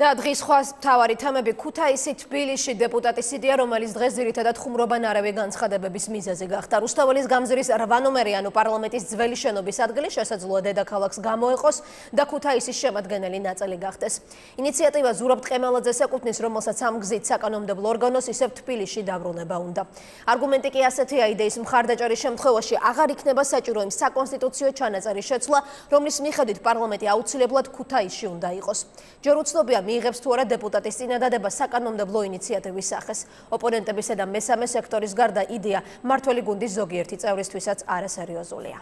და დღის სხვა მთავარი თემები ქუთაისი თბილისში დეპუტატი სიდია, რომელიც დღეს ძირითადად ხუმრობანარივი განცხადებების მიზეზი გახდა. რუსთაველის გამზირის 8 ნომერიანი პარლამენტის ძველი შენობის ადგილი შესაძლოა დედაქალაქს გამოეყოს და ქუთაისის შემადგენელი ნაწილი გახდეს. ინიციატივა ზურაბ ტყემალაძეს ეკუთვნის, რომელსაც ამ გზით საკანონმდებლო ორგანოს ისევ თბილისში დაბრუნება უნდა. არგუმენტი კი ასეთია, იდეის მხარდაჭერის შემთხვევაში აღარ იქნება საჭირო იმ საკონსტიტუციო ჩანაწერის შეცვლა, რომლის მიხედვით პარლამენტი აუცილებლად ქუთაისში უნდა იყოს. ჯერ უცნობია მიიღებს თუ არა დეპუტატის წინადადება საკანონმდებლო ინიციატივის სახეს. ოპონენტებისა და მესამე სექტორის გარდა იდეა მმართველი გუნდის ზოგიერთი წევრისთვისაც არასერიოზულია.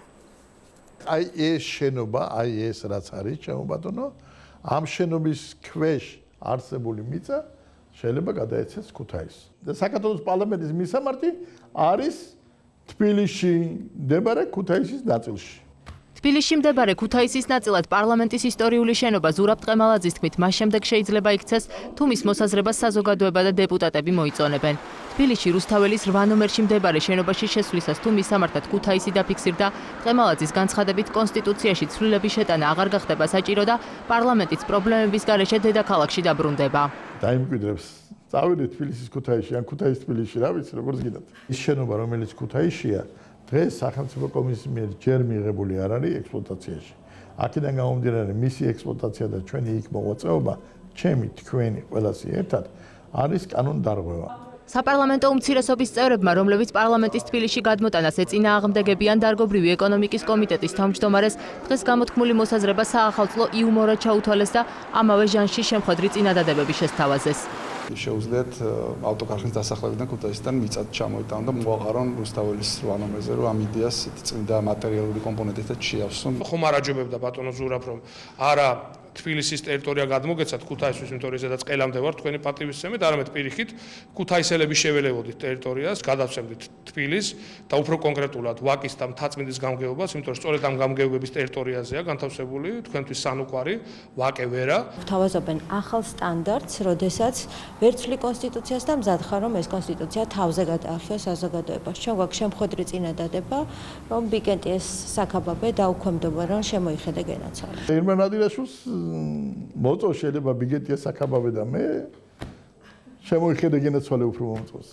აი ეს შენობა, აი ეს რაც არის, ჩემო ბატონო, ამ შენობის ქვეშ არსებული მიწა შეიძლება გადაეცეს ქუთაისს. და საქართველოს პარლამენტის მისამართი არის თბილისში მდებარე ქუთაისის ნაწილში. თბილისში მდებარე ქუთაისის ნაწილად პარლამენტის ისტორიული შენობა ზურაბ ტყემალაძის თქმით, მას შემდეგ შეიძლება იქცეს, თუ მის მოსაზრებას საზოგადოება და დეპუტატები მოიწონებენ. თბილისში რუსთაველის 8 ნომერში მდებარე შენობაში შესვლისას თუ მისამართად ქუთაისი დაფიქსირდა, ტყემალაძის განცხადებით კონსტიტუციაში ცვლილების შეტანა აღარ გახდება საჭირო და პარლამენტის პრობლემების გარეშე დედაქალაქში დაბრუნდება. დაიმკვიდრებს წავიდეთ თბილისის ქუთაისში, ან ქუთაისის თბილისში, რა ვიცი, როგორც გინდათ. ის შენობა, რომელიც ქუთაისშია, დღეს სახელმწიფო კომისიის მიერ ჯერ მიღებული არ არის ექსპლუატაციაში. აქედან გამომდინარე, მისი ექსპლუატაცია და ჩვენი იქ მოღვაწეობა, ჩემი თქვენი ყველასი ერთად არის კანონდარღვევა. საპარლამენტო უმცირესობის წევრებმა, რომლებიც პარლამენტის თბილისში გადმოტანას ეწინააღმდეგებიან დარგობრივი ეკონომიკის კომიტეტის თავმჯდომარეს, დღეს გამოთქმული მოსაზრება საახალწლო იუმორად ჩაუთვალეს და ამავე ჟანრში შემხედრი წინადადებები შესთავაზეს. შეუძლიათ ავტოკარხნის დასახლებიდან ქუთაისიდან მიწად ჩამოიტანონ და მოაყარონ რუსთაველის 8 ნომერზე, რომ ამ იდეას წმინდა მატერიალური კომპონენტით შეავსონ. ხომ არაჯობებდა ბატონო ზურაბ, რომ არა თბილისის ტერიტორია გადმოგეცათ ქუთაისის, იმიტომ რომ ზედაც ყელამდე ვარ თქვენი პატივისცემით, არამედ პირიქით ქუთაისელები შეველევოდით ტერიტორიას, გადავცემდით თბილისს და უფრო კონკრეტულად ვაკის და მთაწმინდის გამგეობას, იმიტომ რომ სწორედ ამ გამგეობების ტერიტორიაზეა განთავსებული თქვენთვის სანუკვარი ვაკე ვერა. გვთავაზობენ ახალ სტანდარტს, როდესაც ვერცვლი კონსტიტუციას და მზად ხარ, რომ ეს კონსტიტუცია თავზე გადაახიოს საზოგადოებას. ჩვენ გვაქვს შემხედრი წინადადება, რომ ბიგენტიეს საქაბაბე დაუქვემდებარა, რომ შემოიხედა გენაცვალე. ერმან ადირაშვილს მოწო შეიძლება ბიგეტია საქაბავე და მე შემოიხედე გენაცვალე უფრო მომწოს.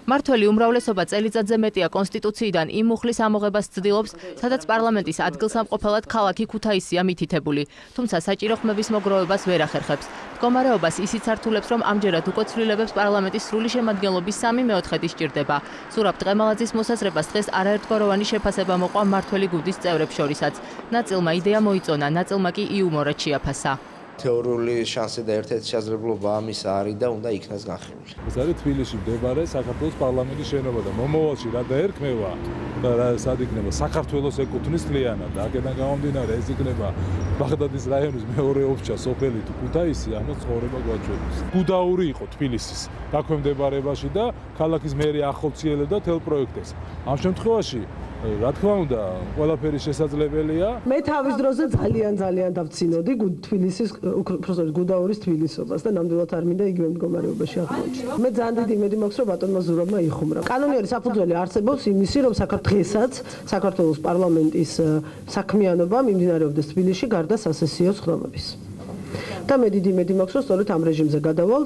მმართველი უმრავლესობა წელიწადზე მეტია კონსტიტუციიდან იმ მუხლის ამოღებას ცდილობს, სადაც პარლამენტის ადგილსამყოფელად ქალაქი ქუთაისია მითითებული, თუმცა საჭირო ხმების მოგროვებას ვერ ახერხებს. მდგომარეობას ისიც ართულებს, რომ ამჯერად უკვე ცვლილებებს პარლამენტის სრული შემადგენლობის 3/4 სჭირდება. ზურაბ ტყემალაძის მოსაზრებას დღეს არაერთგვაროვანი შეფასება მოყვა მმართველი გუნდის წევრებს შორისაც. ნაწილმა იდეა მოიწონა, ნაწილმა კი იუმორად შეაფასა. თეორიული შანსი და ერთ-ერთი შესაძლებლობა ამის არის და უნდა იქნას განხილული. ეს არის თბილისში მდებარე საქართველოს პარლამენტის შენობა და მომავალში რა დაერქმევა და რა სად იქნება საქართველოს ეკუთვნის მთლიანად და აქედან გამომდინარე ეს იქნება ბაღდადის რაიონის მეორე ოფჩა სოფელი თუ ქუთაისი, ანუ ცხოვრება გვაჩვენებს. გუდაური იყო თბილისის დაქვემდებარებაში და ქალაქის მერი ახორციელებდა თელ პროექტებს. ამ შემთხვევაში რა თქმა უნდა, ყველაფერი შესაძლებელია. მე თავის დროზე ძალიან დავცინოდი თბილისის უბრალოდ გუდაურის თბილისობას და ნამდვილად არ მინდა იგივე მდგომარეობაში აღმოჩნდა. მე ძალიან დიდი იმედი მაქვს, რომ ბატონმა ზურაბმა იხუმრა. კანონიერი საფუძველი არსებობს იმისი, რომ დღესაც საქართველოს პარლამენტის საქმიანობა მიმდინარეობდეს თბილისში გარდა სასესიო სხდომების. და მე დიდი იმედი მაქვს, რომ სწორედ ამ რეჟიმზე გადავალ.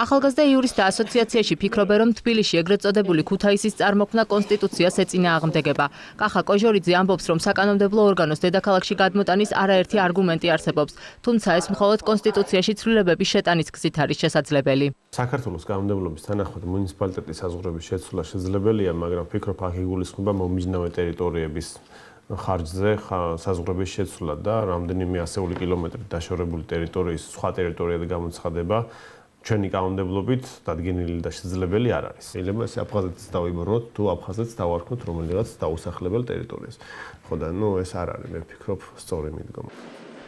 ახალგაზრდა იურისტთა ასოციაციაში ფიქრობენ, რომ თბილისში ეგრეთ წოდებული ქუთაისის წარმოქმნა კონსტიტუციას ეწინააღმდეგება. კახა კოჟორიძე ამბობს, რომ საკანონმდებლო ორგანოს დედაქალაქში გადმოტანის არაერთი არგუმენტი არსებობს, თუმცა ეს მხოლოდ კონსტიტუციაში ცვლილებების შეტანის გზით არის შესაძლებელი. საქართველოს კანონმდებლობის თანახმად მუნიციპალიტეტის საზღვრების შეცვლა შესაძლებელია, მაგრამ ფიქრობ აქ იგულისხმება მომიჯნავე ტერიტორიების ხარჯზე საზღვრების შეცვლა და რამდენიმე ასეული კილომეტრი დაშორებული ტერიტორიის სხვა ტერიტორიად გამოცხადება ჩვენი კანონმდებლობით დადგენილი და შესაძლებელი არ არის. შეიძლება ეს აფხაზეთს დავიბოროთ თუ აფხაზეთს დავარქმოთ რომელიღაც დაუსახლებელ ტერიტორიას. ხო და ეს არ არის, მე ვფიქრობ, სწორი მიდგომა.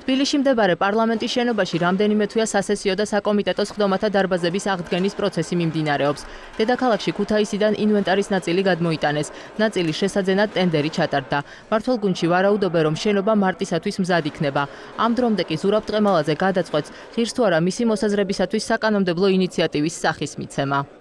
თბილისში მდებარე პარლამენტის შენობაში რამდენიმე თვეა სასესიო და საკომიტეტო სხდომათა დარბაზების აღდგენის პროცესი მიმდინარეობს. დედაქალაქში ქუთაისიდან ინვენტარის ნაწილი გადმოიტანეს, ნაწილის შესაძენად ტენდერი ჩატარდა. მმართველ გუნდში ვარაუდობენ, რომ შენობა მარტისათვის მზად იქნება. ამ დრომდე კი ზურაბ ტყემალაძე გადაწყვეტს, ღირს თუ არა მისი მოსაზრებისათვის საკანონმდებლო ინიციატივის სახის მიცემა.